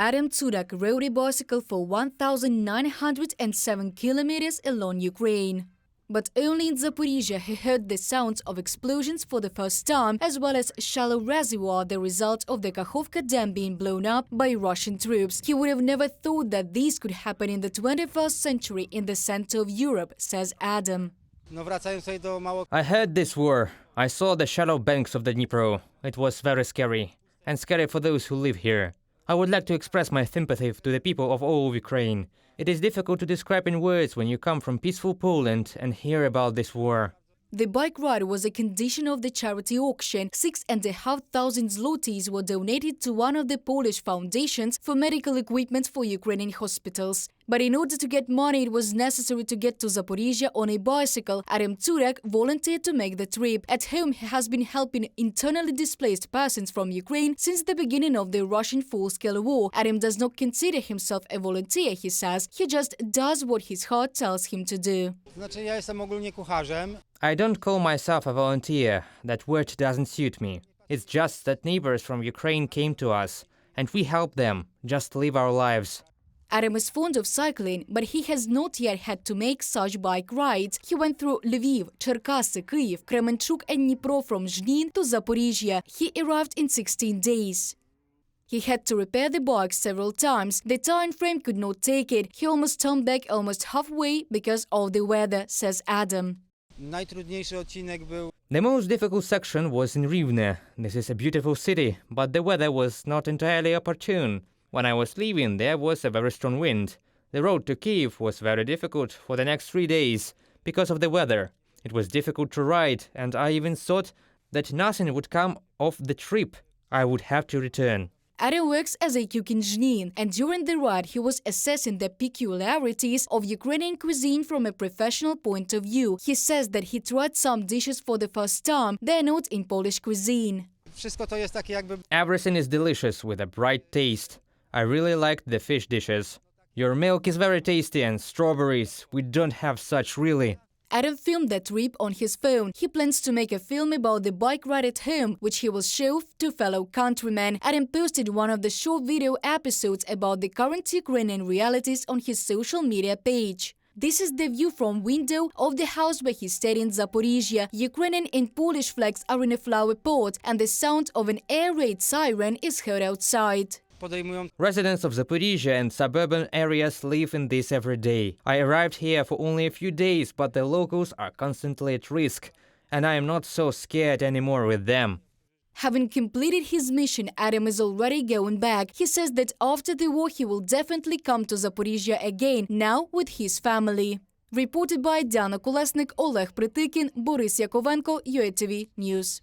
Adam Tsudak rode a bicycle for 1,907 kilometers along Ukraine. But only in Zaporizhzhia he heard the sounds of explosions for the first time, as well as shallow reservoir, the result of the Kakhovka Dam being blown up by Russian troops. He would have never thought that this could happen in the 21st century in the center of Europe, says Adam. I heard this war. I saw the shallow banks of the Dnipro. It was very scary, and scary for those who live here. I would like to express my sympathy to the people of all of Ukraine. It is difficult to describe in words when you come from peaceful Poland and hear about this war. The bike ride was a condition of the charity auction. 6,500 zlotys were donated to one of the Polish foundations for medical equipment for Ukrainian hospitals. But in order to get money, it was necessary to get to Zaporizhzhia on a bicycle. Adam Tsudak volunteered to make the trip. At home, he has been helping internally displaced persons from Ukraine since the beginning of the Russian full-scale war. Adam does not consider himself a volunteer, he says. He just does what his heart tells him to do. I don't call myself a volunteer. That word doesn't suit me. It's just that neighbors from Ukraine came to us, and we helped them just live our lives. Adam is fond of cycling, but he has not yet had to make such bike rides. He went through Lviv, Cherkasy, Kyiv, Kremenchuk and Dnipro from Zhnin to Zaporizhzhia. He arrived in 16 days. He had to repair the bike several times. The time frame could not take it. He almost turned back almost halfway because of the weather, says Adam. The most difficult section was in Rivne. This is a beautiful city, but the weather was not entirely opportune. When I was leaving, there was a very strong wind. The road to Kyiv was very difficult for the next 3 days because of the weather. It was difficult to ride, and I even thought that nothing would come of the trip. I would have to return. Adam works as a cook in Zhnin, and during the ride he was assessing the peculiarities of Ukrainian cuisine from a professional point of view. He says that he tried some dishes for the first time. They are not in Polish cuisine. Everything is delicious with a bright taste. I really liked the fish dishes. Your milk is very tasty, and strawberries. We don't have such, really. Adam filmed that trip on his phone. He plans to make a film about the bike ride at home, which he will show to fellow countrymen. Adam posted one of the short video episodes about the current Ukrainian realities on his social media page. This is the view from window of the house where he stayed in Zaporizhzhia. Ukrainian and Polish flags are in a flower pot, and the sound of an air raid siren is heard outside. Residents of Zaporizhzhia and suburban areas live in this every day. I arrived here for only a few days, but the locals are constantly at risk, and I am not so scared anymore with them. Having completed his mission, Adam is already going back. He says that after the war he will definitely come to Zaporizhzhia again, now with his family. Reported by Diana Kolesnik, Oleg Pritikin, Boris Yakovenko, UATV News.